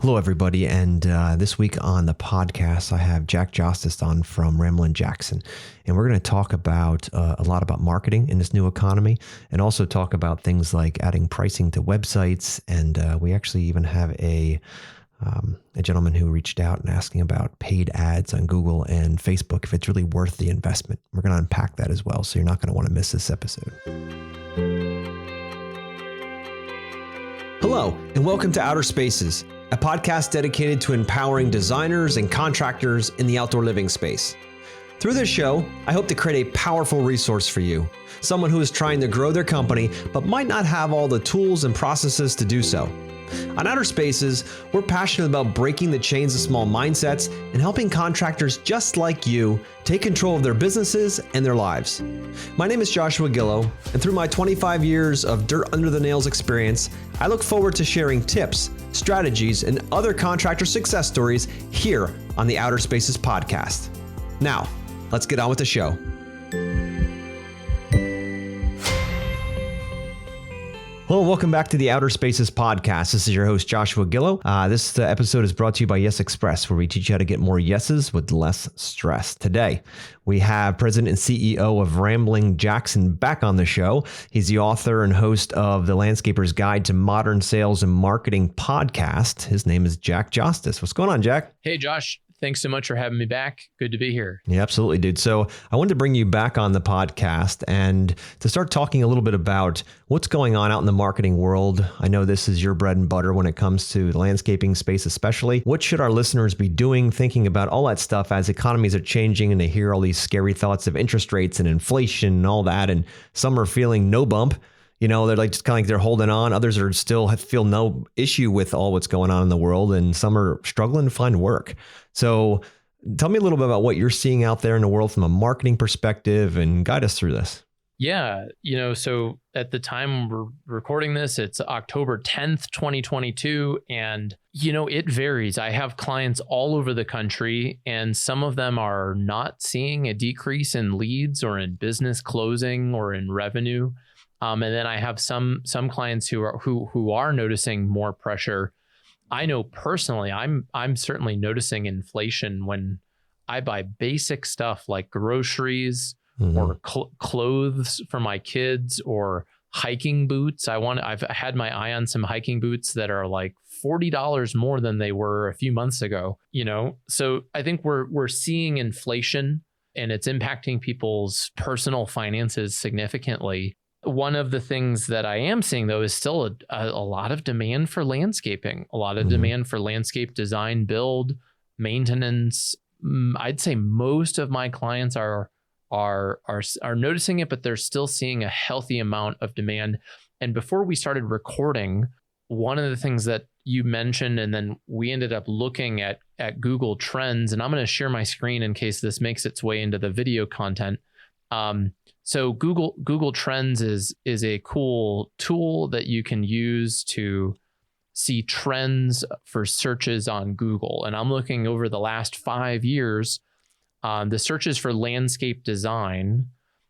Hello, everybody. And this week on the podcast, I have Jack Justice on from Ramblin' Jackson. And we're going to talk about a lot about marketing in this new economy and also talk about things like adding pricing to websites. And we actually even have a gentleman who reached out and asking about paid ads on Google and Facebook, if it's really worth the investment. We're going to unpack that as well. So you're not going to want to miss this episode. Hello, and welcome to Outer Spaces, a podcast dedicated to empowering designers and contractors in the outdoor living space. Through this show, I hope to create a powerful resource for you, someone who is trying to grow their company but might not have all the tools and processes to do so. On Outer Spaces, we're passionate about breaking the chains of small mindsets and helping contractors just like you take control of their businesses and their lives. My name is Joshua Gillow, and through my 25 years of dirt under the nails experience, I look forward to sharing tips, strategies, and other contractor success stories here on the Outer Spaces podcast. Now, let's get on with the show. Hello, welcome back to the Outer Spaces podcast. This is your host, Joshua Gillow. This episode is brought to you by Yes Express, where we teach you how to get more yeses with less stress. Today, we have President and CEO of Ramblin' Jackson back on the show. He's the author and host of the Landscaper's Guide to Modern Sales and Marketing podcast. His name is Jack Justice. What's going on, Jack? Hey, Josh. Thanks so much for having me back. Good to be here. Yeah, absolutely, dude. So I wanted to bring you back on the podcast and to start talking a little bit about what's going on out in the marketing world. I know this is your bread and butter when it comes to the landscaping space, especially. What should our listeners be doing, thinking about all that stuff as economies are changing and they hear all these scary thoughts of interest rates and inflation and all that, and some are feeling no bump. You know, they're like just kind of like they're holding on. Others are still feel no issue with all what's going on in the world, and some are struggling to find work. So tell me a little bit about what you're seeing out there in the world from a marketing perspective and guide us through this. Yeah. So at the time we're recording this, it's October 10th, 2022. And, it varies. I have clients all over the country, and some of them are not seeing a decrease in leads or in business closing or in revenue. And then I have some clients who are noticing more pressure. I know personally, I'm certainly noticing inflation when I buy basic stuff like groceries or clothes for my kids or hiking boots. I've had my eye on some hiking boots that are like $40 more than they were a few months ago. So I think we're seeing inflation, and it's impacting people's personal finances significantly. One of the things that I am seeing, though, is still a lot of demand for landscaping, a lot of demand for landscape design, build, maintenance. I'd say most of my clients are noticing it, but they're still seeing a healthy amount of demand. And before we started recording, one of the things that you mentioned, and then we ended up looking at Google Trends, and I'm going to share my screen in case this makes its way into the video content. So Google Trends is a cool tool that you can use to see trends for searches on Google. And I'm looking over the last 5 years, the searches for landscape design.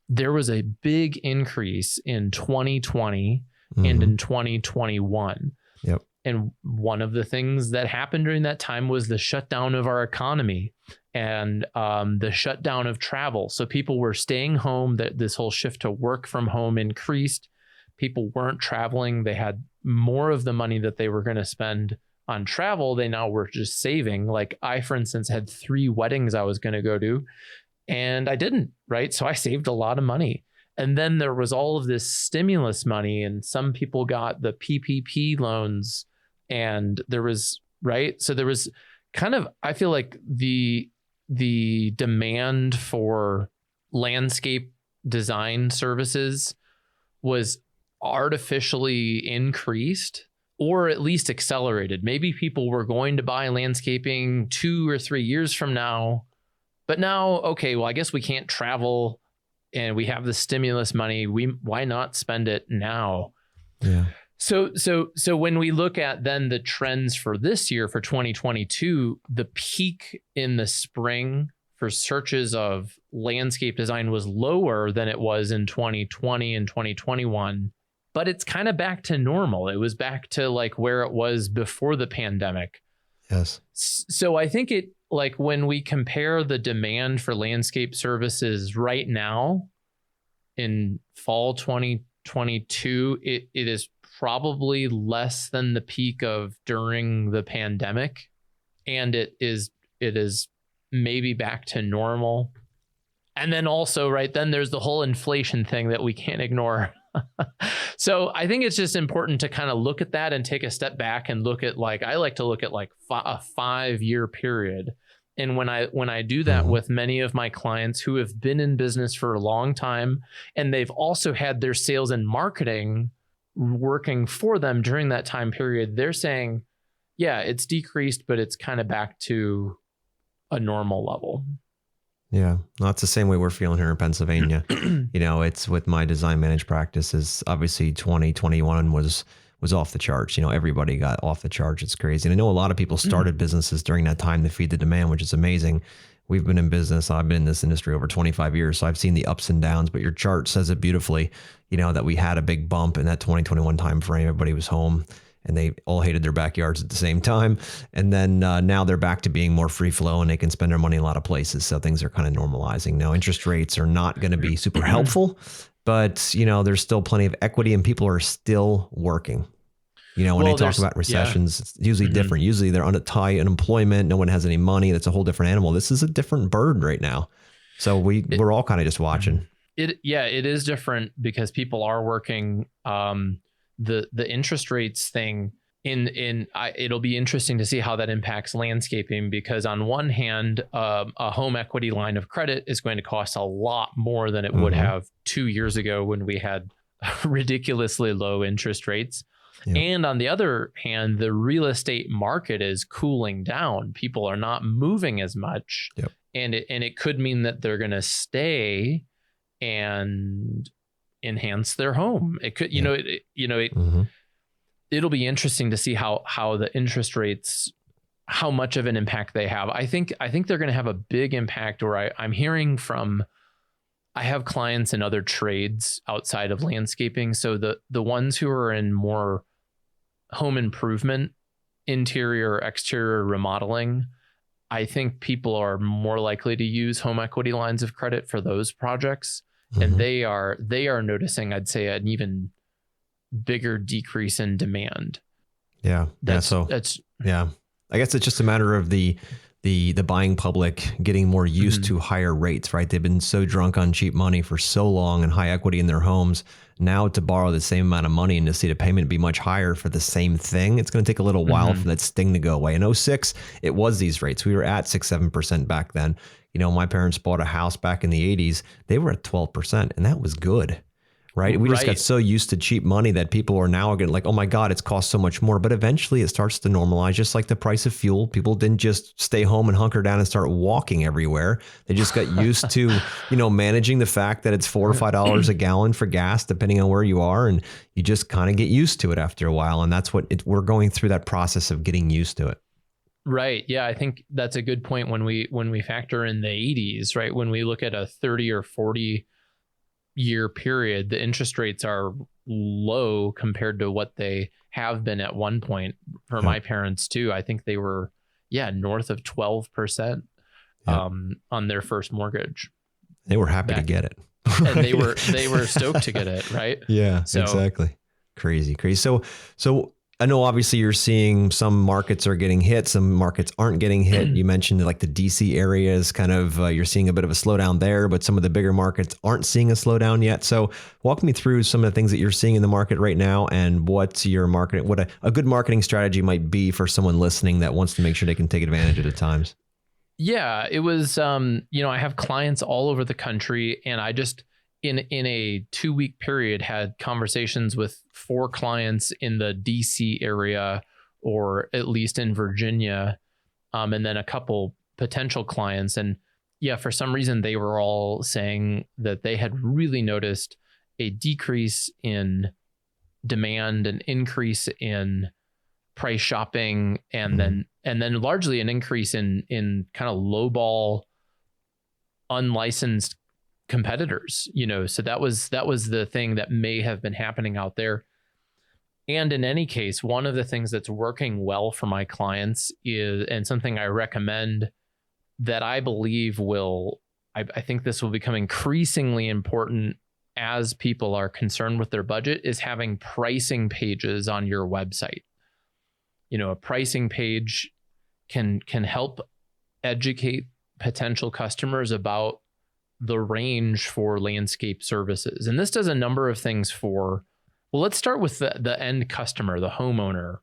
There was a big increase in 2020 and in 2021. Yep. And one of the things that happened during that time was the shutdown of our economy and the shutdown of travel. So people were staying home. This whole shift to work from home increased. People weren't traveling. They had more of the money that they were going to spend on travel. They now were just saving. Like I, for instance, had 3 weddings I was going to go to, and I didn't, right? So I saved a lot of money. And then there was all of this stimulus money, and some people got the PPP loans, and there was, right? So there was kind of, I feel like the demand for landscape design services was artificially increased, or at least accelerated. Maybe people were going to buy landscaping 2 or 3 years from now, but now, okay, well, I guess we can't travel and we have the stimulus money. Why not spend it now? Yeah. So when we look at then the trends for this year, for 2022, the peak in the spring for searches of landscape design was lower than it was in 2020 and 2021, but it's kind of back to normal. It was back to like where it was before the pandemic. Yes. So I think it, like, when we compare the demand for landscape services right now in fall 2022, it is probably less than the peak of during the pandemic. And it is maybe back to normal. And then also, right, then there's the whole inflation thing that we can't ignore. So I think it's just important to kind of look at that and take a step back and look at, like, I like to look at like a 5-year period. And when I do that with many of my clients who have been in business for a long time, and they've also had their sales and marketing working for them during that time period, they're saying, yeah, it's decreased, but it's kind of back to a normal level. Yeah, well, that's the same way we're feeling here in Pennsylvania. It's with my design managed practices. Obviously, 2021 was off the charts. Everybody got off the charts. It's crazy. And I know a lot of people started businesses during that time to feed the demand, which is amazing. We've been in business. I've been in this industry over 25 years, so I've seen the ups and downs. But your chart says it beautifully. That we had a big bump in that 2021 time frame. Everybody was home, and they all hated their backyards at the same time. And then now they're back to being more free flow, and they can spend their money in a lot of places. So things are kind of normalizing. Now, interest rates are not going to be super helpful, but there's still plenty of equity and people are still working. When they talk about recessions, it's usually different. Usually they're on a high unemployment. No one has any money. That's a whole different animal. This is a different bird right now. So we're all kind of just watching. It is different because people are working. The interest rates thing it'll be interesting to see how that impacts landscaping, because on one hand, a home equity line of credit is going to cost a lot more than it would have 2 years ago when we had ridiculously low interest rates. Yep. And on the other hand, the real estate market is cooling down. People are not moving as much. Yep. And it could mean that they're going to stay and enhance their home. It could, it'll be interesting to see how the interest rates, how much of an impact they have. I think they're going to have a big impact. Or I'm hearing from, I have clients in other trades outside of landscaping. So the ones who are in more home improvement, interior, exterior remodeling, I think people are more likely to use home equity lines of credit for those projects. And they are noticing, I'd say, an even bigger decrease in demand. Yeah. I guess it's just a matter of the buying public getting more used to higher rates, right? They've been so drunk on cheap money for so long and high equity in their homes. Now to borrow the same amount of money and to see the payment be much higher for the same thing, it's going to take a little while for that sting to go away. In 2006, it was these rates. We were at 6-7% back then. My parents bought a house back in the 80s. They were at 12%, and that was good. Right. We just got so used to cheap money that people are now getting like, oh my God, it's cost so much more. But eventually it starts to normalize, just like the price of fuel. People didn't just stay home and hunker down and start walking everywhere. They just got used to, managing the fact that it's $4 or $5 a gallon for gas, depending on where you are. And you just kind of get used to it after a while. And that's what we're going through, that process of getting used to it. Right. Yeah. I think that's a good point when we factor in the 80s, right? When we look at a 30 or 40 year period, the interest rates are low compared to what they have been at one point for my parents too. I think they were, north of 12% on their first mortgage. They were happy to get it. And they were stoked to get it. Right. Yeah, so, exactly. Crazy. So I know obviously you're seeing some markets are getting hit, some markets aren't getting hit. You mentioned like the DC area is kind of, you're seeing a bit of a slowdown there, but some of the bigger markets aren't seeing a slowdown yet. So walk me through some of the things that you're seeing in the market right now and what's your marketing, what a good marketing strategy might be for someone listening that wants to make sure they can take advantage of the times. Yeah, it was, I have clients all over the country, and I just, in a 2-week period, had conversations with 4 clients in the DC area, or at least in Virginia, and then a couple potential clients. And for some reason, they were all saying that they had really noticed a decrease in demand, an increase in price shopping, and then largely an increase in kind of lowball, unlicensed competitors, so that was the thing that may have been happening out there. And in any case, one of the things that's working well for my clients is, and something I recommend that I believe I think this will become increasingly important as people are concerned with their budget, is having pricing pages on your website. A pricing page can help educate potential customers about the range for landscape services. And this does a number of things let's start with the end customer, the homeowner,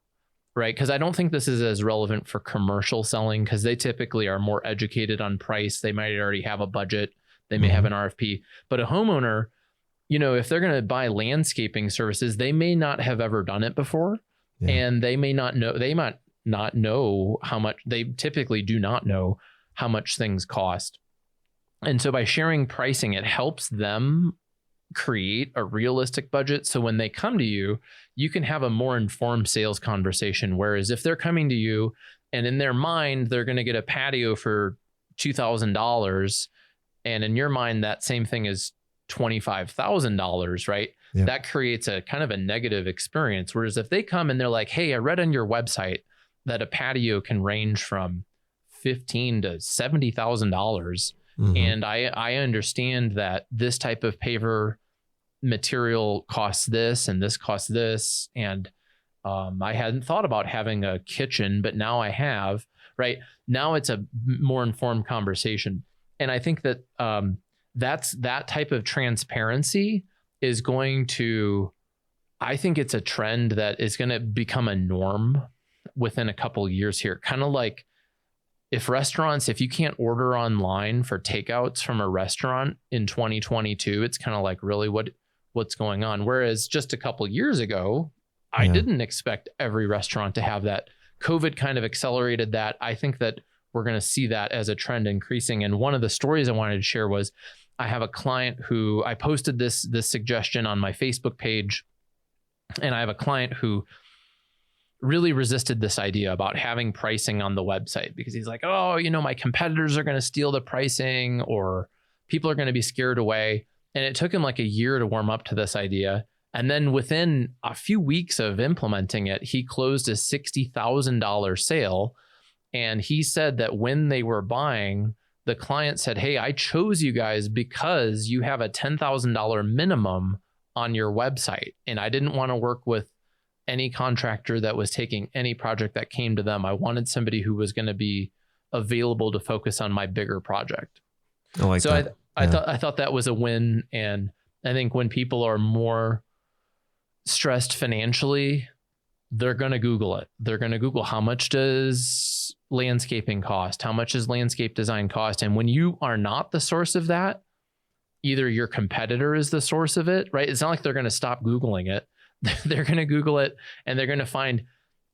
right? Because I don't think this is as relevant for commercial selling, because they typically are more educated on price. They might already have a budget. They may have an RFP. But a homeowner, if they're going to buy landscaping services, they may not have ever done it before. Yeah. And they might not know how much, they typically do not know how much things cost. And so by sharing pricing, it helps them create a realistic budget. So when they come to you, you can have a more informed sales conversation. Whereas if they're coming to you and in their mind, they're going to get a patio for $2,000, and in your mind, that same thing is $25,000, right? Yep. That creates a kind of a negative experience. Whereas if they come and they're like, hey, I read on your website that a patio can range from $15,000 to $70,000. And I understand that this type of paver material costs this and this costs this. And I hadn't thought about having a kitchen, but now I have, right? Now it's a more informed conversation. And I think that that type of transparency is going to, I think it's a trend that is going to become a norm within a couple of years here. Kind of like if you can't order online for takeouts from a restaurant in 2022, it's kind of like, really, what's going on? Whereas just a couple of years ago, I didn't expect every restaurant to have that. COVID kind of accelerated that. I think that we're going to see that as a trend increasing. And one of the stories I wanted to share was, I have a client who I posted this suggestion on my Facebook page, and I have a client who really resisted this idea about having pricing on the website, because he's like, oh, my competitors are going to steal the pricing, or people are going to be scared away. And it took him like a year to warm up to this idea. And then within a few weeks of implementing it, he closed a $60,000 sale. And he said that when they were buying, the client said, hey, I chose you guys because you have a $10,000 minimum on your website. And I didn't want to work with any contractor that was taking any project that came to them. I wanted somebody who was going to be available to focus on my bigger project. I like that. I thought that was a win. And I think when people are more stressed financially, they're going to Google it. They're going to Google, how much does landscaping cost? How much does landscape design cost? And when you are not the source of that, either your competitor is the source of it, right? It's not like they're going to stop Googling it. They're going to Google it, and they're going to find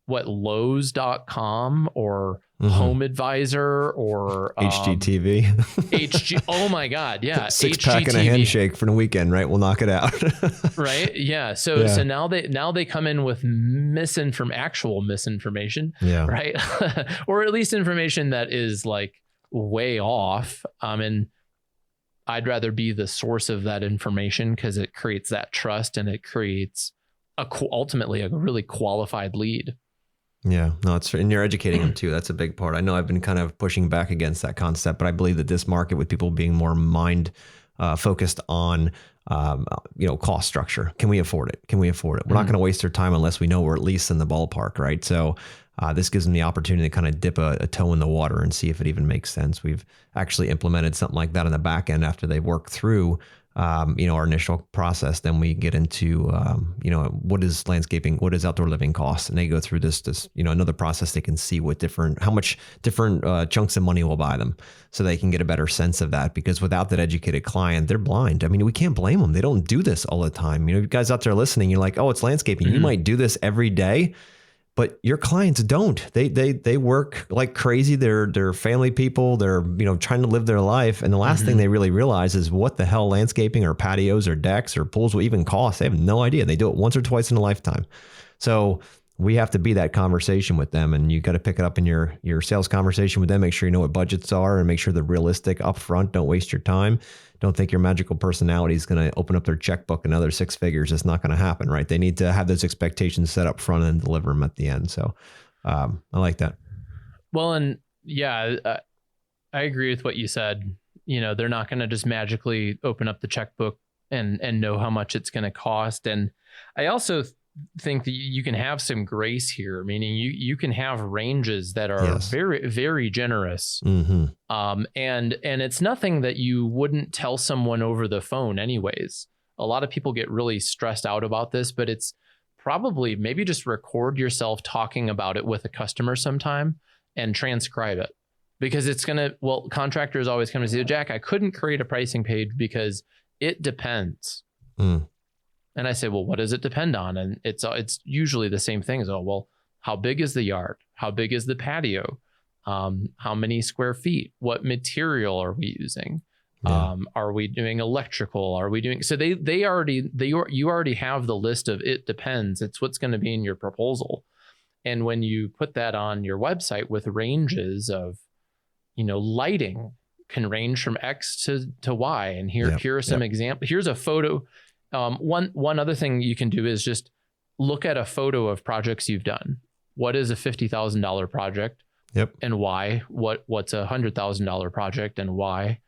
Lowe's.com or Home Advisor or HGTV. HG. Oh my God. Yeah. Six pack and a handshake for the weekend, right? We'll knock it out. Right. Yeah. So now they come in with actual misinformation. Yeah. Right. Or at least information that is like way off. And I'd rather be the source of that information, because it creates that trust, and it creates ultimately a really qualified lead. Yeah, no, and you're educating them too. That's a big part. I know I've been kind of pushing back against that concept, but I believe that this market, with people being more focused on, cost structure. Can we afford it? We're not going to waste their time unless we know we're at least in the ballpark, right? So this gives them the opportunity to kind of dip a toe in the water and see if it even makes sense. We've actually implemented something like that on the back end after they've worked through our initial process. Then we get into, what is landscaping, what is outdoor living costs? And they go through this, another process. They can see how much different chunks of money will buy them, so they can get a better sense of that. Because without that educated client, they're blind. I mean, we can't blame them. They don't do this all the time. You guys out there listening, you're like, oh, it's landscaping. You might do this every day, but your clients don't. They work like crazy. They're family people. They're trying to live their life, and the last thing they really realize is what the hell landscaping or patios or decks or pools will even cost. They have no idea. They do it once or twice in a lifetime. So we have to be that conversation with them, and you got to pick it up in your sales conversation with them. Make sure you know what budgets are and make sure they're realistic up front. Don't waste your time. Don't think your magical personality is going to open up their checkbook another 6 figures. It's not going to happen, right? They need to have those expectations set up front and deliver them at the end. So I like that. Well, and yeah, I agree with what you said. You know, they're not going to just magically open up the checkbook and know how much it's going to cost. And I also think that you can have some grace here, meaning you can have ranges that are very, very generous. And it's nothing that you wouldn't tell someone over the phone anyways. A lot of people get really stressed out about this, but it's probably maybe just record yourself talking about it with a customer sometime and transcribe it. Because it's going to, contractors always come to say, Jack, I couldn't create a pricing page because it depends. And I say, well, what does it depend on? And it's usually the same thing. How big is the yard? How big is the patio? How many square feet? What material are we using? Are we doing electrical? Are we doing, so you already have the list of it depends. It's what's going to be in your proposal. And when you put that on your website with ranges of, lighting can range from X to Y. And here are some examples. Here's a photo. One other thing you can do is just look at a photo of projects you've done. What is a $50,000 project? And why? What's a $100,000 project and why?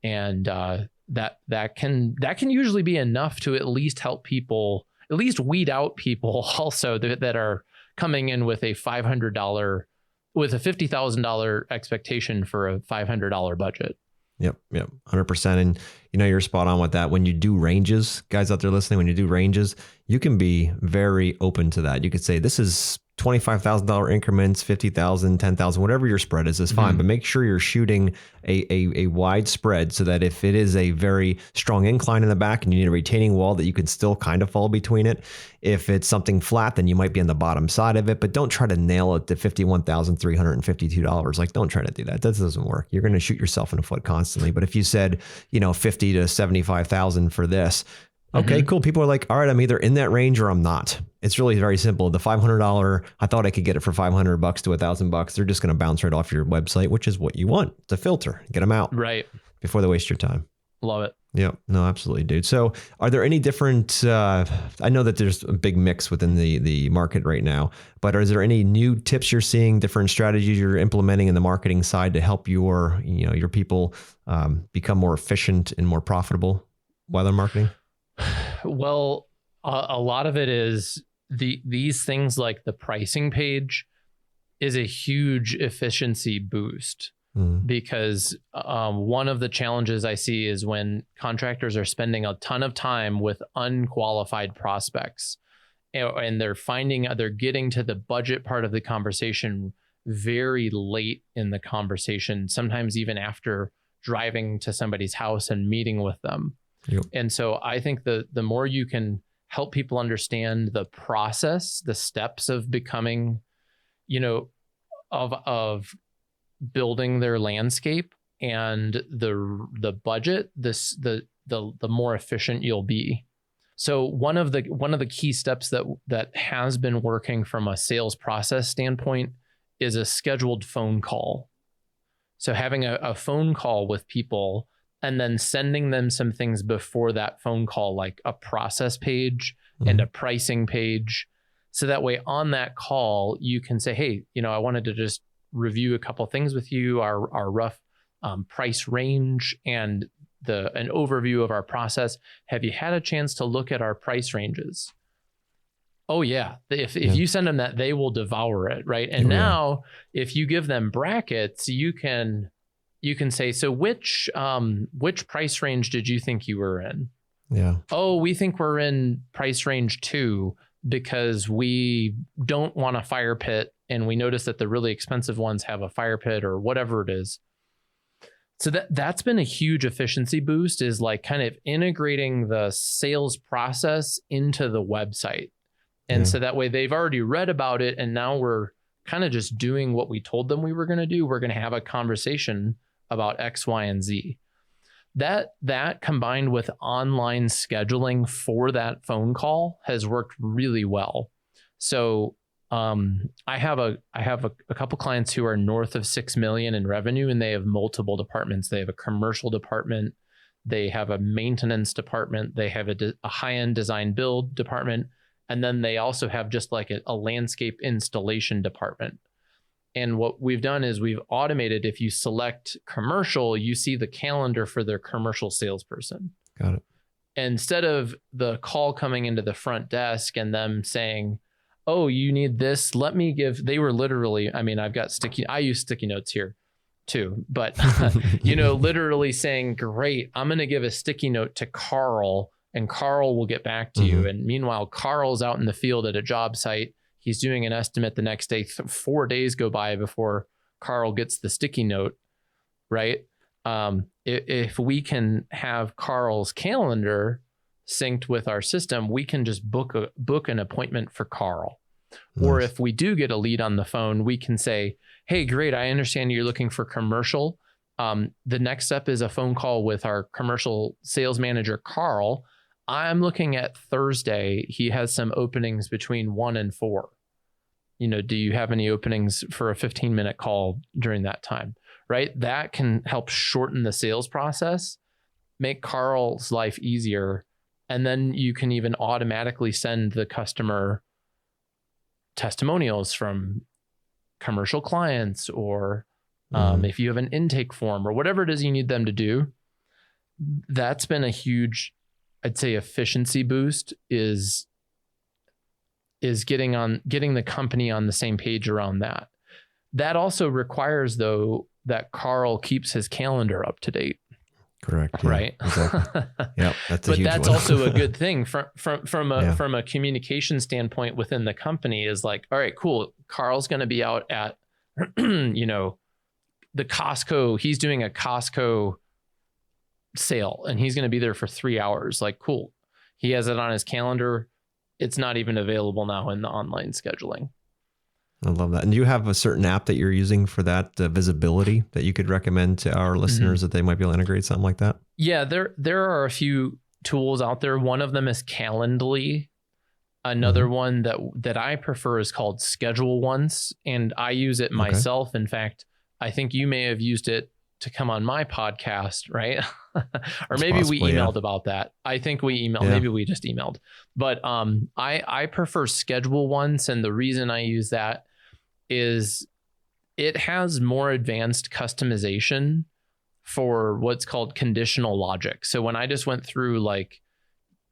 And that can usually be enough to at least help people, at least weed out people also that are coming in with a $50,000 expectation for a $500 budget. Yep. 100%. And you're spot on with that. When you do ranges, guys out there listening, when you do ranges, you can be very open to that. You could say, this is $25,000 increments, 50,000, 10,000, whatever your spread is fine. But make sure you're shooting a wide spread so that if it is a very strong incline in the back and you need a retaining wall, that you can still kind of fall between it. If it's something flat, then you might be on the bottom side of it, but don't try to nail it to $51,352. Like, don't try to do that. That doesn't work. You're going to shoot yourself in the foot constantly. But if you said, 50 to 75,000 for this, okay, cool. People are like, all right, I'm either in that range or I'm not. It's really very simple. The $500, I thought I could get it for $500 to $1,000. They're just going to bounce right off your website, which is what you want. It's a filter. Get them out right before they waste your time. Love it. Yeah, no, absolutely, dude. So are there any different, I know that there's a big mix within the market right now, but is there any new tips you're seeing, different strategies you're implementing in the marketing side to help your people become more efficient and more profitable while they're marketing? Well, a lot of it is these things like the pricing page is a huge efficiency boost because one of the challenges I see is when contractors are spending a ton of time with unqualified prospects and they're getting to the budget part of the conversation very late in the conversation, sometimes even after driving to somebody's house and meeting with them. Yep. And so I think the more you can help people understand the process, the steps of becoming, of building their landscape and the budget, the more efficient you'll be. So one of the key steps that has been working from a sales process standpoint is a scheduled phone call. So having a phone call with people and then sending them some things before that phone call, like a process page and a pricing page. So that way on that call, you can say, hey, I wanted to just review a couple things with you, our rough price range and an overview of our process. Have you had a chance to look at our price ranges? Oh yeah. If you send them that, they will devour it. Right. And now if you give them brackets, you can say, so which price range did you think you were in? Yeah. Oh, we think we're in price range 2 because we don't want a fire pit. And we notice that the really expensive ones have a fire pit or whatever it is. So that's been a huge efficiency boost, is like kind of integrating the sales process into the website. And so that way they've already read about it. And now we're kind of just doing what we told them we were going to do. We're going to have a conversation about X, Y, and Z. That combined with online scheduling for that phone call has worked really well. So I have a couple clients who are north of 6 million in revenue, and they have multiple departments. They have a commercial department, they have a maintenance department, they have a high-end design build department, and then they also have just like a landscape installation department. And what we've done is we've automated, if you select commercial, you see the calendar for their commercial salesperson. Got it. Instead of the call coming into the front desk and them saying, oh, you need this, they were literally, I mean, I use sticky notes here too, but literally saying, great, I'm going to give a sticky note to Carl and Carl will get back to you. And meanwhile, Carl's out in the field at a job site. He's doing an estimate the next day. 4 days go by before Carl gets the sticky note, right? If we can have Carl's calendar synced with our system, we can just book an appointment for Carl. Nice. Or if we do get a lead on the phone, we can say, hey, great, I understand you're looking for commercial. The next step is a phone call with our commercial sales manager, Carl. I'm looking at Thursday. He has some openings between 1 and 4. Do you have any openings for a 15-minute call during that time? Right? That can help shorten the sales process, make Carl's life easier. And then you can even automatically send the customer testimonials from commercial clients, or if you have an intake form or whatever it is you need them to do. That's been a huge, I'd say, efficiency boost is getting the company on the same page around that. That also requires, though, that Carl keeps his calendar up to date. Correct. Yeah, right. Exactly. Yeah, that's a huge that's one. also a good thing from a communication standpoint within the company. Is like, all right, cool. Carl's going to be out at the Costco. He's doing a Costco sale, and he's going to be there for 3 hours. Like, cool. He has it on his calendar. It's not even available now in the online scheduling. I love that. And do you have a certain app that you're using for that visibility that you could recommend to our listeners that they might be able to integrate something like that? Yeah, there are a few tools out there. One of them is Calendly. Another one that I prefer is called Schedule Once, and I use it myself. In fact, I think you may have used it to come on my podcast, right? Or maybe we emailed about that. I think we emailed, maybe we just emailed. But I prefer Schedule Once, and the reason I use that is it has more advanced customization for what's called conditional logic. So when I just went through, like,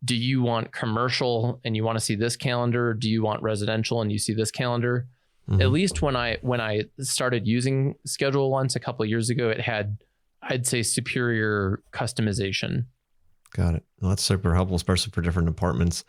do you want commercial and you want to see this calendar? Do you want residential and you see this calendar? At least when I started using Schedule Once a couple of years ago, it had, I'd say, superior customization. Got it. Well, that's super helpful, especially for different departments.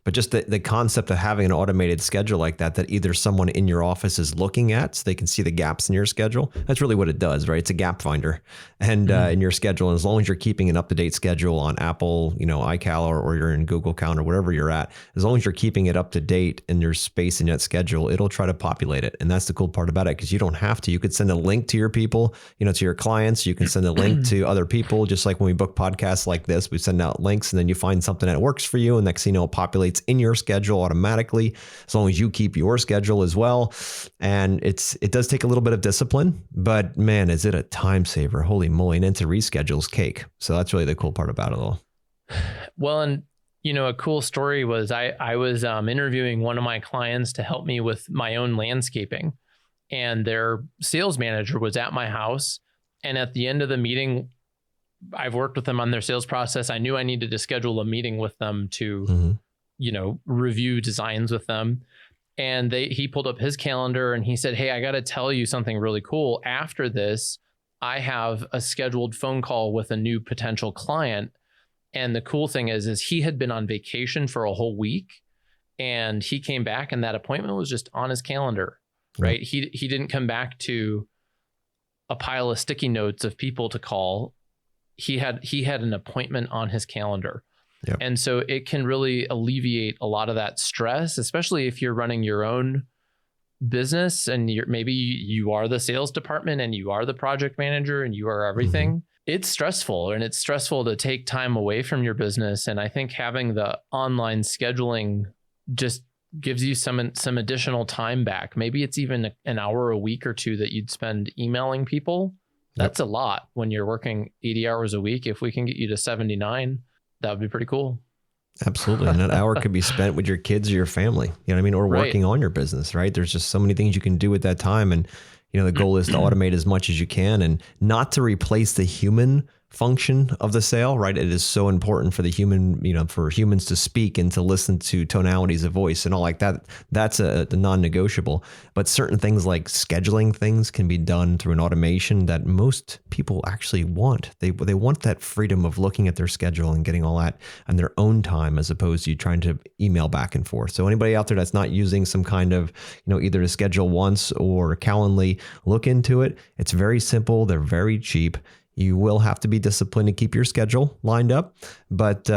But just the concept of having an automated schedule like that either someone in your office is looking at so they can see the gaps in your schedule. That's really what it does, right? It's a gap finder and in your schedule. And as long as you're keeping an up-to-date schedule on Apple, iCal, or you're in Google Calendar, wherever you're at, as long as you're keeping it up to date and there's space in that schedule, it'll try to populate it. And that's the cool part about it, because you don't have to. You could send a link to your people, to your clients. You can send a link to other people, just like when we book podcasts like this, we send out links and then you find something that works for you. And next thing you know, it populates in your schedule automatically, as long as you keep your schedule as well. And it does take a little bit of discipline, but man, is it a time saver? Holy moly. And then to reschedule is cake. So that's really the cool part about it all. Well, and a cool story was I was interviewing one of my clients to help me with my own landscaping, and their sales manager was at my house. And at the end of the meeting, I've worked with them on their sales process. I knew I needed to schedule a meeting with them to review designs with them. And he pulled up his calendar and he said, hey, I got to tell you something really cool. After this, I have a scheduled phone call with a new potential client. And the cool thing is he had been on vacation for a whole week, and he came back and that appointment was just on his calendar, right? He didn't come back to a pile of sticky notes of people to call. He had an appointment on his calendar. Yep. And so it can really alleviate a lot of that stress, especially if you're running your own business and maybe you are the sales department and you are the project manager and you are everything. It's stressful, and it's stressful to take time away from your business. And I think having the online scheduling just gives you some additional time back. Maybe it's even an hour a week or two that you'd spend emailing people. That's a lot when you're working 80 hours a week. If we can get you to 79, that would be pretty cool. Absolutely. And that hour could be spent with your kids or your family, you know what I mean? Or working on your business, right? There's just so many things you can do at that time. And, you know, the goal is to automate as much as you can and not to replace the human function of the sale, right? It is so important for the human, you know, for humans to speak and to listen to tonalities of voice and all like that. That's a non-negotiable. But certain things like scheduling things can be done through an automation that most people actually want. They want that freedom of looking at their schedule and getting all that on their own time, as opposed to you trying to email back and forth. So anybody out there that's not using some kind of, you know, either to schedule once or Calendly, look into it. It's very simple. They're very cheap. You will have to be disciplined to keep your schedule lined up, but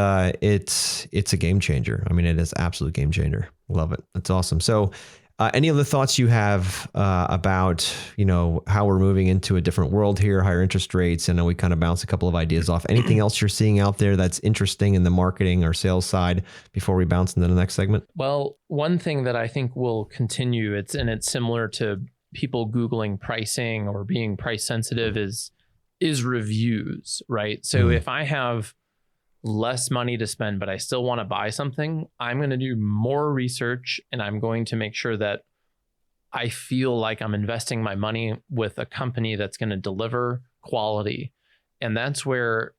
it's a game changer. I mean, it is absolute game changer. Love it. That's awesome. So any other thoughts you have about, you know, how we're moving into a different world here, higher interest rates? I know we kind of bounced a couple of ideas off. Anything else you're seeing out there that's interesting in the marketing or sales side before we bounce into the next segment? Well, one thing that I think will continue, it's similar to people Googling pricing or being price sensitive, is reviews, right? So if I have less money to spend, but I still want to buy something, I'm going to do more research and I'm going to make sure that I feel like I'm investing my money with a company that's going to deliver quality. And that's where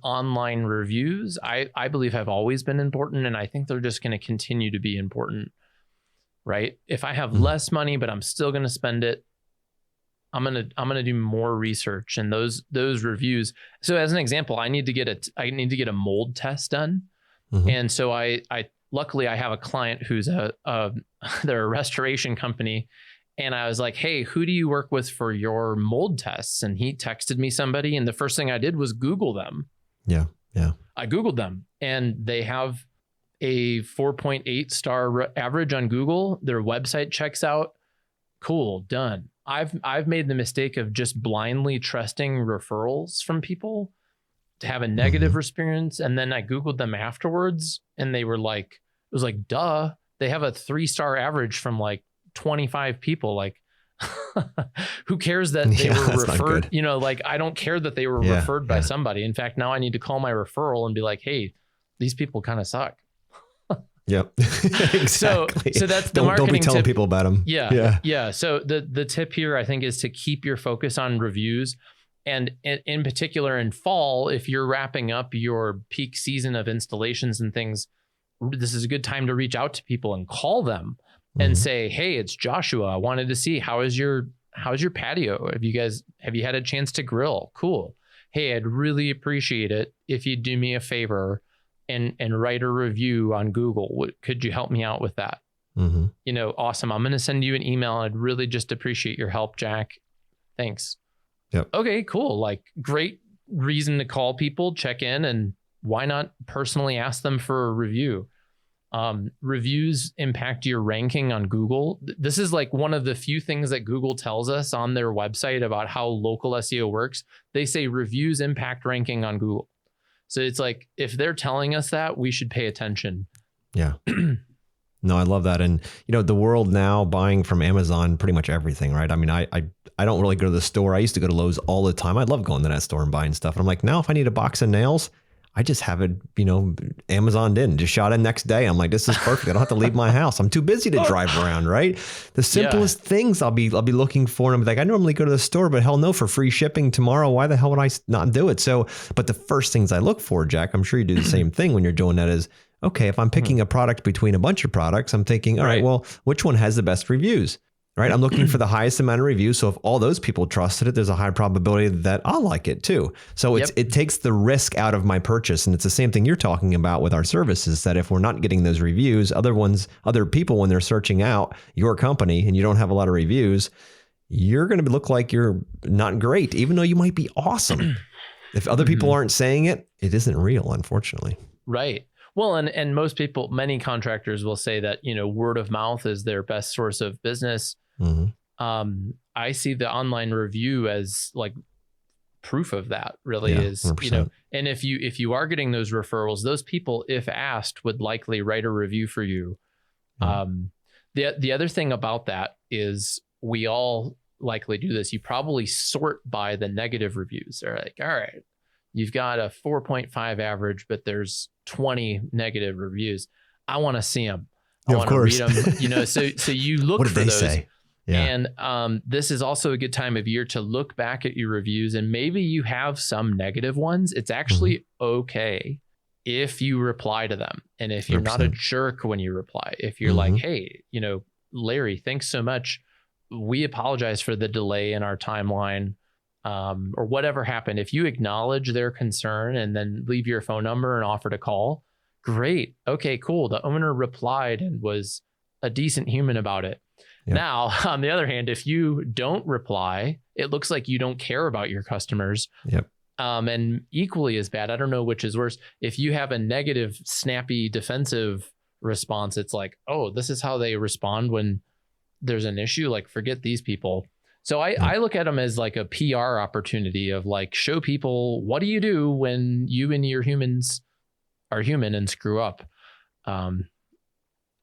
online reviews, I believe, have always been important. And I think they're just going to continue to be important, right? If I have less money, but I'm still going to spend it, I'm gonna do more research and those reviews. So as an example, I need to get a mold test done, and so I luckily I have a client who's they're a restoration company, and I was like, hey, who do you work with for your mold tests? And he texted me somebody, and the first thing I did was Google them. Yeah. I Googled them, and they have a 4.8 star average on Google. Their website checks out. Cool, done. I've made the mistake of just blindly trusting referrals from people to have a negative experience. And then I Googled them afterwards and they were like, it was like, duh, they have a 3-star average from like 25 people. Like, who cares that they were referred? You know, like, I don't care that they were referred by somebody. In fact, now I need to call my referral and be like, hey, these people kind of suck. Yep. Exactly. So that's the marketing. Don't be telling tip. people about them. Yeah. So the tip here, I think, is to keep your focus on reviews. And in particular in fall, if you're wrapping up your peak season of installations and things, this is a good time to reach out to people and call them and say, hey, it's Joshua. I wanted to see how's your patio? Have you had a chance to grill? Cool. Hey, I'd really appreciate it if you'd do me a favor and write a review on Google. Could you help me out with that? You know, awesome. I'm going to send you an email. I'd really just appreciate your help, Jack. Thanks. Yep. Okay, cool. Like, great reason to call people, check in, and why not personally ask them for a review? Reviews impact your ranking on Google. This is like one of the few things that Google tells us on their website about how local SEO works. They say reviews impact ranking on Google. So it's like, if they're telling us that, we should pay attention. Yeah. No, I love that. And, you know, the world now buying from Amazon, pretty much everything, right? I mean, I don't really go to the store. I used to go to Lowe's all the time. I love going to that store and buying stuff. And I'm like, now if I need a box of nails, I just have it, you know, Amazoned in, just shot in next day. I'm like, this is perfect. I don't have to leave my house. I'm too busy to drive around, right? The simplest things I'll be looking for. And I'm like, I normally go to the store, but hell no, for free shipping tomorrow. Why the hell would I not do it? So, but the first things I look for, Jack, I'm sure you do the same thing when you're doing that, is, okay, if I'm picking a product between a bunch of products, I'm thinking, all right, well, which one has the best reviews? Right. I'm looking for the highest amount of reviews. So if all those people trusted it, there's a high probability that I'll like it too. So it takes the risk out of my purchase. And it's the same thing you're talking about with our services, that if we're not getting those reviews, other people, when they're searching out your company and you don't have a lot of reviews, you're going to look like you're not great, even though you might be awesome. If other people aren't saying it, it isn't real, unfortunately. Right. Well, and most people, many contractors will say that, you know, word of mouth is their best source of business. I see the online review as like proof of that, really, is 100%. You know, and if you are getting those referrals, those people, if asked, would likely write a review for you. The other thing about that is we all likely do this. You probably sort by the negative reviews. They're like, all right, you've got a 4.5 average, but there's 20 negative reviews. I want to see them. I want to read them. So you look for those. Say? Yeah. And this is also a good time of year to look back at your reviews, and maybe you have some negative ones. It's actually okay if you reply to them. And if you're 100%. Not a jerk when you reply, if you're like, hey, Larry, thanks so much. We apologize for the delay in our timeline, or whatever happened. If you acknowledge their concern and then leave your phone number and offer to call, great. Okay, cool. The owner replied and was a decent human about it. Yep. Now, on the other hand, if you don't reply, it looks like you don't care about your customers. Yep. And equally as bad, I don't know which is worse. If you have a negative, snappy, defensive response, it's like, oh, this is how they respond when there's an issue. Like, forget these people. So I look at them as like a PR opportunity of like, show people, what do you do when you and your humans are human and screw up? I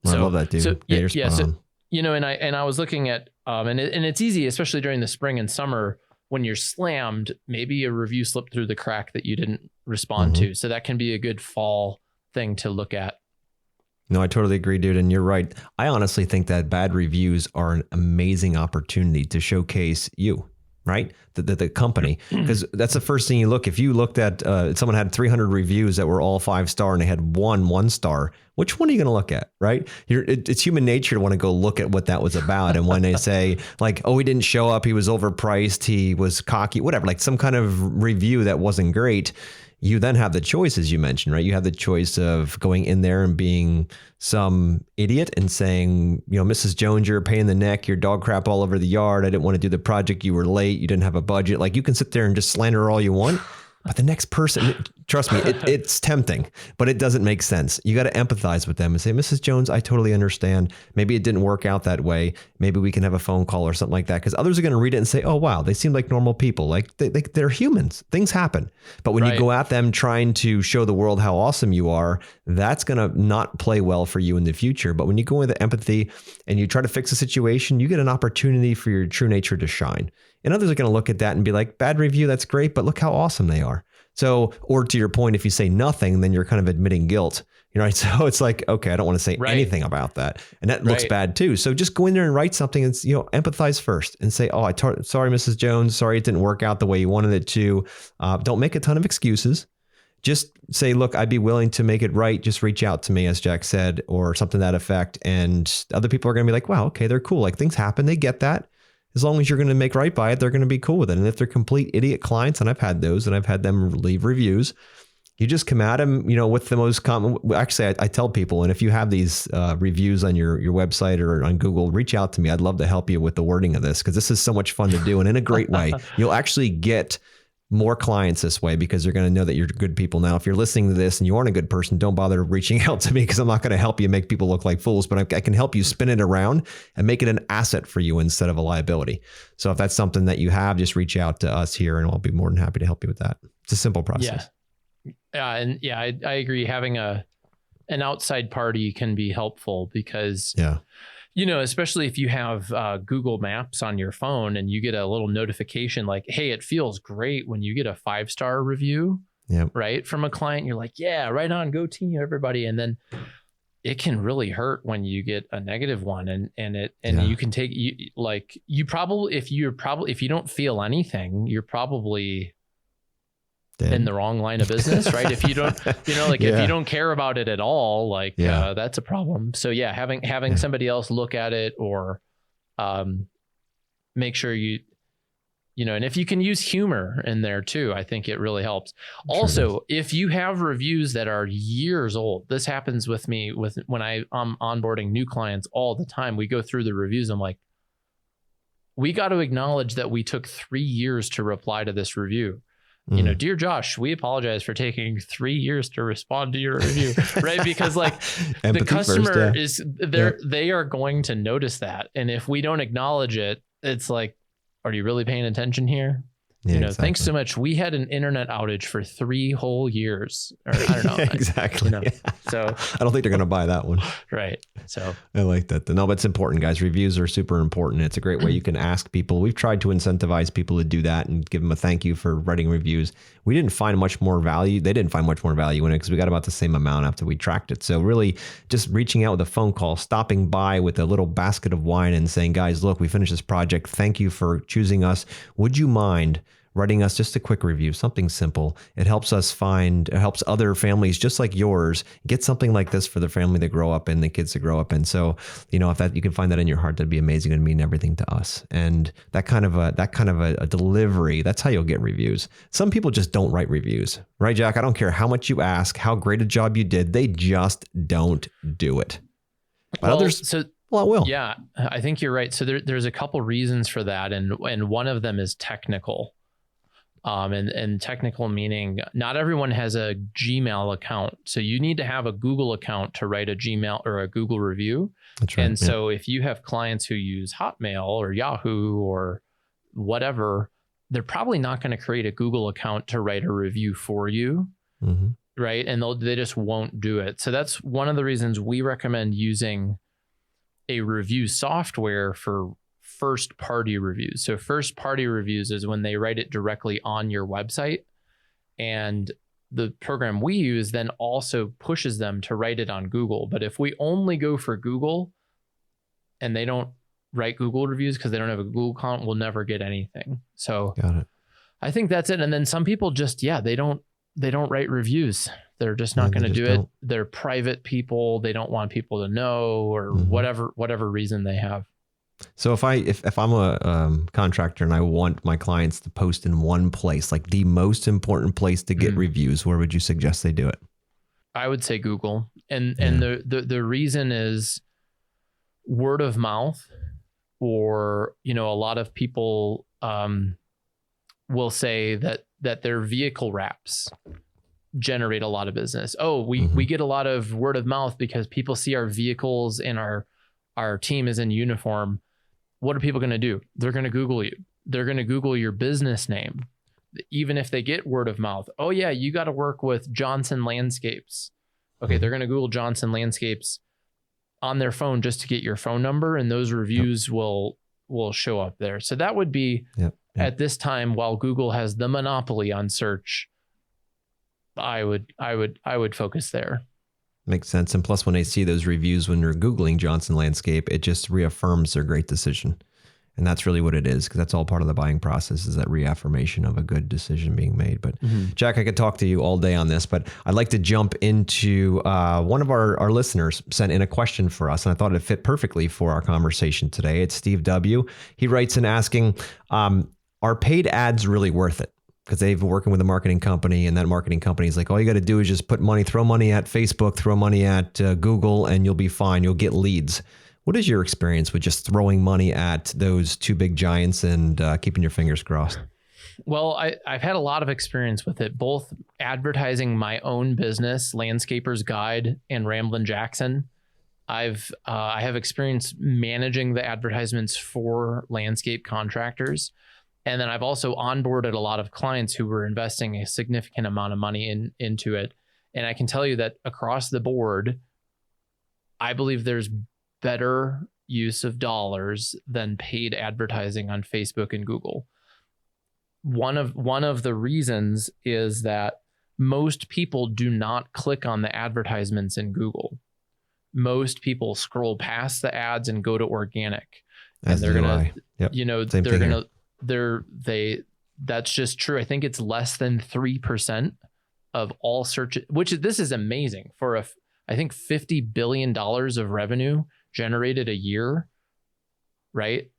love that, dude. And I was looking at, and it's easy, especially during the spring and summer when you're slammed, maybe a review slipped through the crack that you didn't respond to. So that can be a good fall thing to look at. No, I totally agree, dude. And you're right. I honestly think that bad reviews are an amazing opportunity to showcase you, right? The company, because that's the first thing you look. If you looked at, someone had 300 reviews that were all 5-star and they had 1 star, which one are you going to look at, right? It's human nature to want to go look at what that was about. And when they say like, oh, he didn't show up, he was overpriced, he was cocky, whatever, like some kind of review that wasn't great, you then have the choice, as you mentioned, right? You have the choice of going in there and being some idiot and saying, Mrs. Jones, you're a pain in the neck. Your dog crap all over the yard. I didn't want to do the project. You were late. You didn't have a budget. Like, you can sit there and just slander all you want. But the next person, trust me, it's tempting, but it doesn't make sense. You got to empathize with them and say, Mrs. Jones, I totally understand. Maybe it didn't work out that way. Maybe we can have a phone call or something like that. Because others are going to read it and say, oh, wow, they seem like normal people. Like they're humans. Things happen. But when you go at them trying to show the world how awesome you are, that's going to not play well for you in the future. But when you go with empathy and you try to fix a situation, you get an opportunity for your true nature to shine. And others are going to look at that and be like, bad review, that's great, but look how awesome they are. So, or to your point, if you say nothing, then you're kind of admitting guilt, right? So it's like, okay, I don't want to say anything about that. And that looks bad too. So just go in there and write something and, empathize first and say, oh, sorry, Mrs. Jones, sorry, it didn't work out the way you wanted it to. Don't make a ton of excuses. Just say, look, I'd be willing to make it right. Just reach out to me, as Jack said, or something to that effect. And other people are going to be like, wow, okay, they're cool. Like, things happen. They get that. As long as you're going to make right by it, they're going to be cool with it. And if they're complete idiot clients, and I've had those, and I've had them leave reviews, you just come at them, with the most common. Actually, I tell people, and if you have these reviews on your website or on Google, reach out to me. I'd love to help you with the wording of this, because this is so much fun to do, and in a great way. You'll actually get more clients this way, because they're going to know that you're good people. Now, if you're listening to this and you aren't a good person, don't bother reaching out to me, because I'm not going to help you make people look like fools, but I can help you spin it around and make it an asset for you instead of a liability. So if that's something that you have, just reach out to us here and I'll be more than happy to help you with that. It's a simple process. I agree. Having an outside party can be helpful, because especially if you have Google Maps on your phone and you get a little notification like, hey, it feels great when you get a 5-star review, right, from a client. You're like, yeah, right on, go team, everybody. And then it can really hurt when you get a negative one, you can take if you don't feel anything, you're probably in the wrong line of business, right? If you don't, if you don't care about it at all, that's a problem. So having somebody else look at it, or make sure and if you can use humor in there too, I think it really helps. Also, if you have reviews that are years old, this happens with me when I'm onboarding new clients all the time. We go through the reviews. I'm like, we got to acknowledge that we took 3 years to reply to this review. Dear Josh, we apologize for taking 3 years to respond to your review, right? Because the customer they are going to notice that. And if we don't acknowledge it, it's like, are you really paying attention here? Yeah, exactly. Thanks so much. We had an internet outage for 3 whole years. Or I don't know. Exactly. So I don't think they're going to buy that one. Right. So I like that. No, but it's important, guys. Reviews are super important. It's a great way you can ask people. We've tried to incentivize people to do that and give them a thank you for writing reviews. We didn't find much more value. They didn't find much more value in it because we got about the same amount after we tracked it. So really just reaching out with a phone call, stopping by with a little basket of wine and saying, guys, look, we finished this project. Thank you for choosing us. Would you mind writing us just a quick review, something simple? It helps other families just like yours get something like this for the family they grow up in, the kids that grow up in. So, if that you can find that in your heart, that'd be amazing and mean everything to us. And that kind of a delivery, that's how you'll get reviews. Some people just don't write reviews, right, Jack? I don't care how much you ask, how great a job you did, they just don't do it. But others, will. Yeah, I think you're right. So there's a couple reasons for that, and one of them is technical. And technical meaning not everyone has a Gmail account. So you need to have a Google account to write a Gmail or a Google review. That's right. And so if you have clients who use Hotmail or Yahoo or whatever, they're probably not going to create a Google account to write a review for you. Mm-hmm. Right. And they just won't do it. So that's one of the reasons we recommend using a review software for first party reviews. So first party reviews is when they write it directly on your website, and the program we use then also pushes them to write it on Google. But if we only go for Google and they don't write Google reviews because they don't have a Google account, we'll never get anything. So got it. I think that's it. And then some people just, they don't write reviews. They're just not going to do it. They're private people. They don't want people to know, or whatever reason they have. So if I'm a contractor and I want my clients to post in one place, like the most important place to get reviews, where would you suggest they do it? I would say Google. And the reason is word of mouth, or, a lot of people will say that their vehicle wraps generate a lot of business. Oh, we get a lot of word of mouth because people see our vehicles and our team is in uniform. What are people going to do? They're going to Google you. They're going to Google your business name, even if they get word of mouth. Oh yeah, you got to work with Johnson Landscapes. Okay, they're going to Google Johnson Landscapes on their phone just to get your phone number, and those reviews will show up there. So that would be at this time, while Google has the monopoly on search, I would focus there. Makes sense. And plus, when they see those reviews, when they're Googling Johnson Landscape, it just reaffirms their great decision. And that's really what it is, because that's all part of the buying process, is that reaffirmation of a good decision being made. But Jack, I could talk to you all day on this, but I'd like to jump into one of our listeners sent in a question for us, and I thought it fit perfectly for our conversation today. It's Steve W. He writes in asking, are paid ads really worth it? Because they've been working with a marketing company, and that marketing company is like, all you got to do is just throw money at Facebook, throw money at Google, and you'll be fine. You'll get leads. What is your experience with just throwing money at those two big giants and keeping your fingers crossed? Well, I've had a lot of experience with it, both advertising my own business, Landscapers Guide and Ramblin' Jackson. I have experience managing the advertisements for landscape contractors. And then I've also onboarded a lot of clients who were investing a significant amount of money into it. And I can tell you that across the board, I believe there's better use of dollars than paid advertising on Facebook and Google. One of the reasons is that most people do not click on the advertisements in Google. Most people scroll past the ads and go to organic. And they're going to, that's just true. I think it's less than 3% of all searches, this is amazing for I think $50 billion of revenue generated a year, right?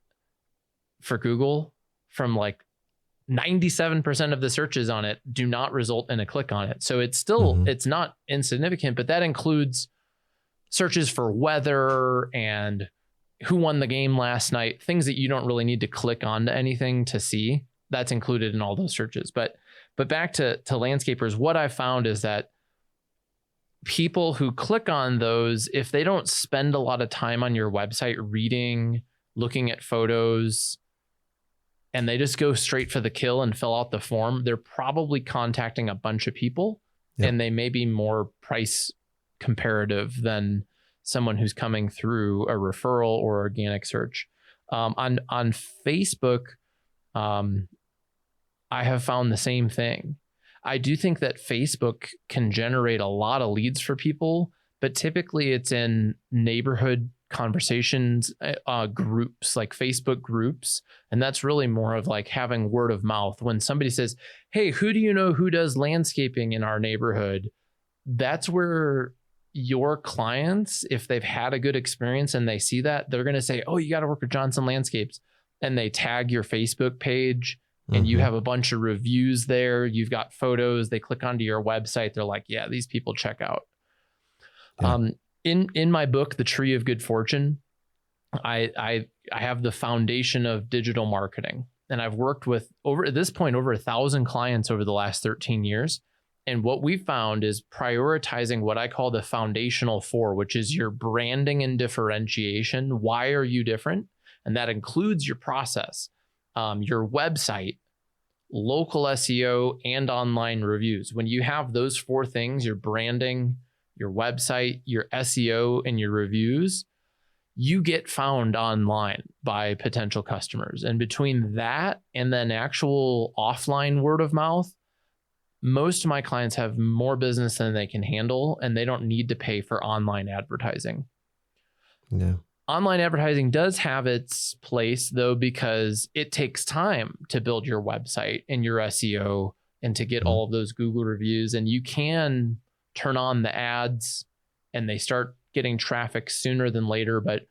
For Google, from like 97% of the searches on it do not result in a click on it. So it's still, it's not insignificant, but that includes searches for weather and who won the game last night, things that you don't really need to click onto anything to see. That's included in all those searches. But back to landscapers, what I found is that people who click on those, if they don't spend a lot of time on your website reading, looking at photos, and they just go straight for the kill and fill out the form, they're probably contacting a bunch of people, and they may be more price comparative than someone who's coming through a referral or organic search. On Facebook, I have found the same thing. I do think that Facebook can generate a lot of leads for people, but typically it's in neighborhood conversations, groups like Facebook groups. And that's really more of like having word of mouth. When somebody says, hey, who do you know who does landscaping in our neighborhood? That's where your clients, if they've had a good experience and they see that, they're going to say, oh, you got to work with Johnson Landscapes. And they tag your Facebook page and you have a bunch of reviews there. You've got photos. They click onto your website. They're like, yeah, these people check out. Yeah. In my book, The Tree of Good Fortune, I have the foundation of digital marketing. And I've worked with, at this point, over 1,000 clients over the last 13 years. And what we found is prioritizing what I call the foundational four, which is your branding and differentiation. Why are you different? And that includes your process, your website, local SEO, and online reviews. When you have those four things, your branding, your website, your SEO, and your reviews, you get found online by potential customers. And between that and then actual offline word of mouth, most of my clients have more business than they can handle, and they don't need to pay for online advertising. Yeah. Online advertising does have its place, though, because it takes time to build your website and your SEO and to get all of those Google reviews. And you can turn on the ads and they start getting traffic sooner than later. But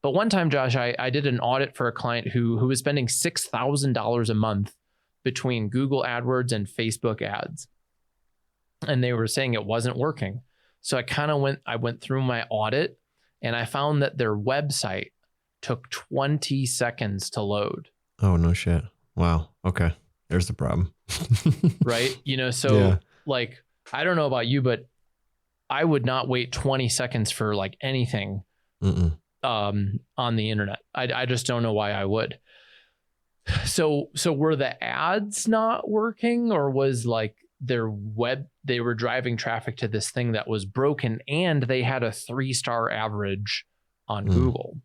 one time, Josh, I did an audit for a client who was spending $6,000 a month between Google AdWords and Facebook ads. And they were saying it wasn't working. So I went through my audit, and I found that their website took 20 seconds to load. Oh, no shit. Wow. Okay. There's the problem. Right? Like, I don't know about you, but I would not wait 20 seconds for like anything on the internet. I just don't know why I would. So were the ads not working, or was like they were driving traffic to this thing that was broken, and they had a 3-star average on Google?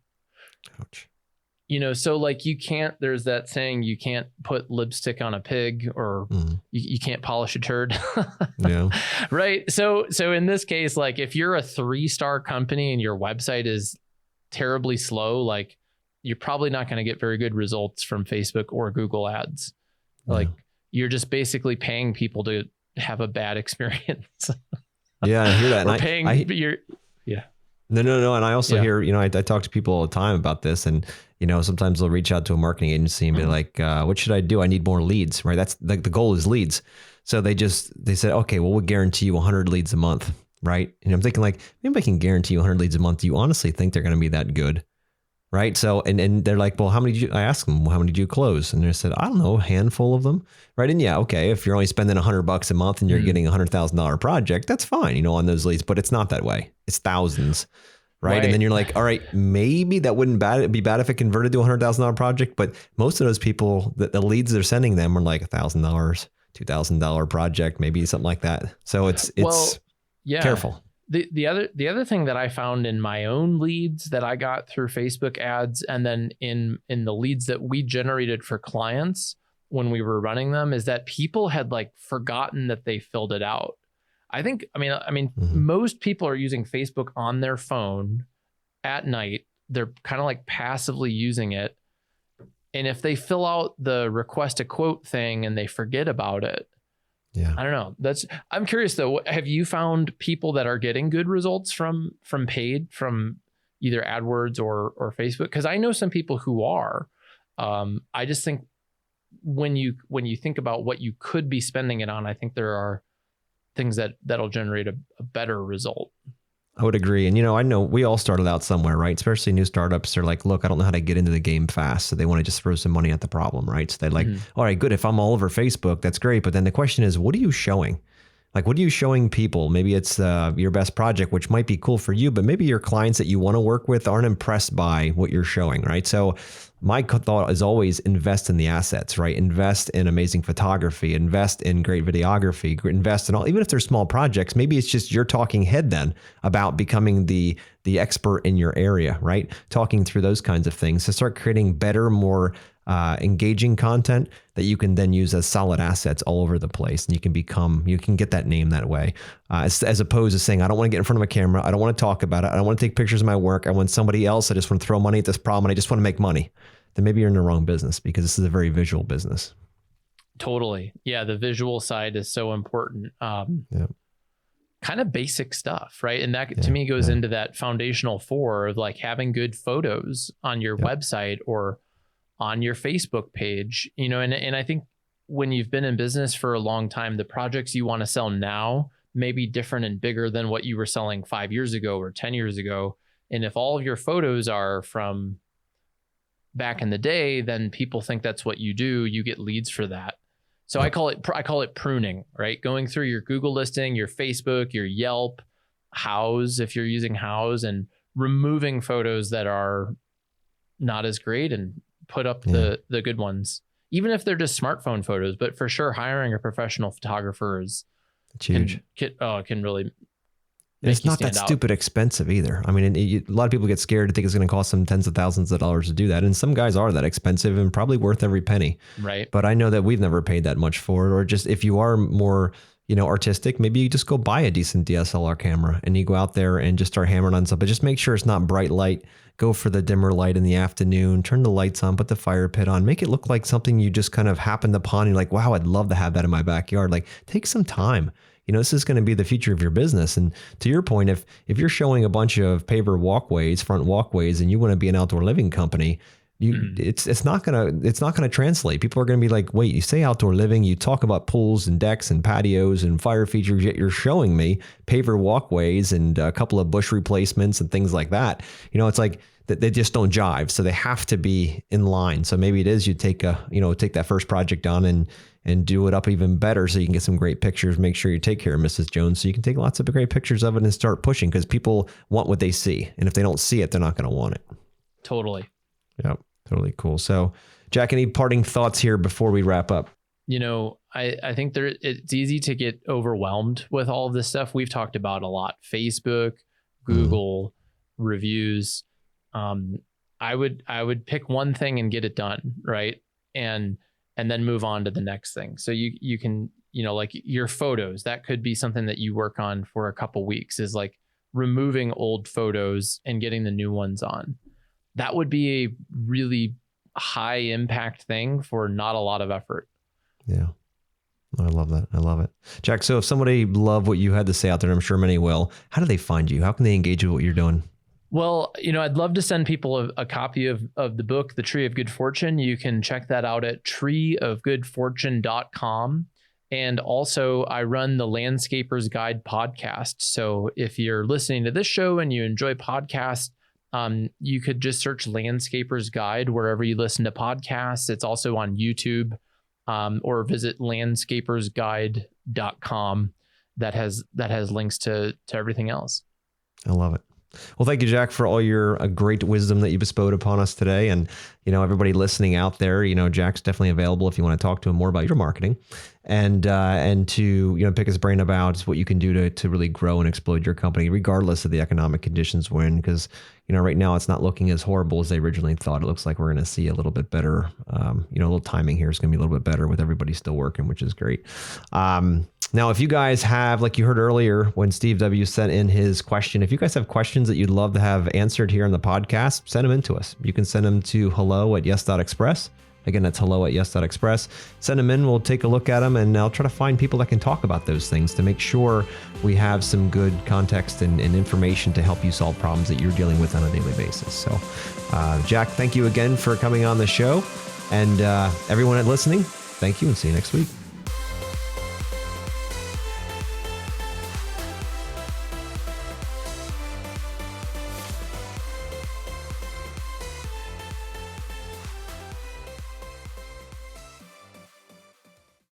Ouch. So like there's that saying, you can't put lipstick on a pig, or you can't polish a turd. Yeah. Right. So in this case, like if you're a 3-star company and your website is terribly slow, like you're probably not going to get very good results from Facebook or Google ads. Like you're just basically paying people to have a bad experience. Yeah, I hear that. Or No. And I also hear, I talk to people all the time about this, and, sometimes they'll reach out to a marketing agency and be like, what should I do? I need more leads, right? That's like the goal is leads. So they said, okay, well, we'll guarantee you 100 leads a month. Right. And I'm thinking like, maybe I can guarantee you 100 leads a month. Do you honestly think they're going to be that good? Right. So, and they're like, well, I asked them, how many did you close? And they said, I don't know, a handful of them. Right. And okay, if you're only spending $100 a month and you're getting $100,000 project, that's fine, on those leads, but it's not that way. It's thousands. Right. And then you're like, all right, maybe that wouldn't be bad if it converted to a $100,000 project. But most of those people, the leads they're sending them are like $1,000, $2,000 project, maybe something like that. So it's careful. The other thing that I found in my own leads that I got through Facebook ads, and then in the leads that we generated for clients when we were running them, is that people had like forgotten that they filled it out. I mean, most people are using Facebook on their phone at night. They're kind of like passively using it. And if they fill out the request a quote thing and they forget about it, I don't know. I'm curious though. Have you found people that are getting good results from paid, from either AdWords or Facebook? Because I know some people who are. I just think when you think about what you could be spending it on, I think there are things that'll generate a better result. I would agree. And, I know we all started out somewhere, right? Especially new startups are like, look, I don't know how to get into the game fast. So they want to just throw some money at the problem, right? So they're like, all right, good. If I'm all over Facebook, that's great. But then the question is, what are you showing? Like, what are you showing people? Maybe it's your best project, which might be cool for you, but maybe your clients that you want to work with aren't impressed by what you're showing, right? So my thought is always invest in the assets, right? Invest in amazing photography, invest in great videography, invest in all, even if they're small projects, maybe it's just your talking head then about becoming the expert in your area, right? Talking through those kinds of things to start creating better, more engaging content that you can then use as solid assets all over the place. And you can get that name that way. As opposed to saying, I don't want to get in front of a camera. I don't want to talk about it. I don't want to take pictures of my work. I want somebody else. I just want to throw money at this problem and I just want to make money. Then maybe you're in the wrong business, because this is a very visual business. Totally. Yeah. The visual side is so important. Kind of basic stuff, right? And that to me goes into that foundational 4 of like having good photos on your website or on your Facebook page, you know, and I think when you've been in business for a long time, the projects you want to sell now may be different and bigger than what you were selling 5 years ago or 10 years ago. And if all of your photos are from back in the day, then people think that's what you do. You get leads for that. So I call it pruning, right? Going through your Google listing, your Facebook, your Yelp, Houzz, if you're using Houzz, and removing photos that are not as great and put up the good ones, even if they're just smartphone photos. But for sure, hiring a professional photographer is huge. Can really. It's not that stupid expensive either. I mean, a lot of people get scared to think it's going to cost them tens of thousands of dollars to do that. And some guys are that expensive and probably worth every penny. Right. But I know that we've never paid that much for it. Or just if you are more, artistic, maybe you just go buy a decent DSLR camera and you go out there and just start hammering on something. But just make sure it's not bright light. Go for the dimmer light in the afternoon, turn the lights on, put the fire pit on, make it look like something you just kind of happened upon. You're like, wow, I'd love to have that in my backyard. Like, take some time. This is going to be the future of your business. And to your point, if you're showing a bunch of paver walkways, front walkways, and you want to be an outdoor living company, it's not gonna translate. People are going to be like, wait, you say outdoor living, you talk about pools and decks and patios and fire features, yet you're showing me paver walkways and a couple of bush replacements and things like that. It's like they just don't jive. So they have to be in line. So maybe it is you take that first project on and do it up even better so you can get some great pictures. Make sure you take care of Mrs. Jones so you can take lots of great pictures of it and start pushing, because people want what they see. And if they don't see it, they're not going to want it. Totally. Yeah, totally cool. So Jack, any parting thoughts here before we wrap up? I think it's easy to get overwhelmed with all of this stuff we've talked about a lot. Facebook, Google, reviews. I would pick one thing and get it done, right? And then move on to the next thing. So you can, like your photos, that could be something that you work on for a couple weeks, is like removing old photos and getting the new ones on. That would be a really high impact thing for not a lot of effort. Yeah. I love that. I love it. Jack, so if somebody loved what you had to say out there, and I'm sure many will, how do they find you? How can they engage with what you're doing? Well, I'd love to send people a copy of the book, The Tree of Good Fortune. You can check that out at treeofgoodfortune.com. And also I run the Landscapers Guide podcast. So if you're listening to this show and you enjoy podcasts, you could just search Landscapers Guide wherever you listen to podcasts. It's also on YouTube, or visit landscapersguide.com. That has links to everything else. I love it. Well, thank you, Jack, for all your great wisdom that you bestowed upon us today. And, everybody listening out there, Jack's definitely available if you want to talk to him more about your marketing and to, pick his brain about what you can do to really grow and explode your company, regardless of the economic conditions we're in. Because, right now it's not looking as horrible as they originally thought. It looks like we're going to see a little bit better, a little timing here is going to be a little bit better with everybody still working, which is great. Now, if you guys have, like you heard earlier when Steve W. sent in his question, if you guys have questions that you'd love to have answered here on the podcast, send them in to us. You can send them to hello@yes.express. Again, that's hello@yes.express. Send them in. We'll take a look at them, and I'll try to find people that can talk about those things to make sure we have some good context and information to help you solve problems that you're dealing with on a daily basis. So, Jack, thank you again for coming on the show. And everyone listening, thank you, and see you next week.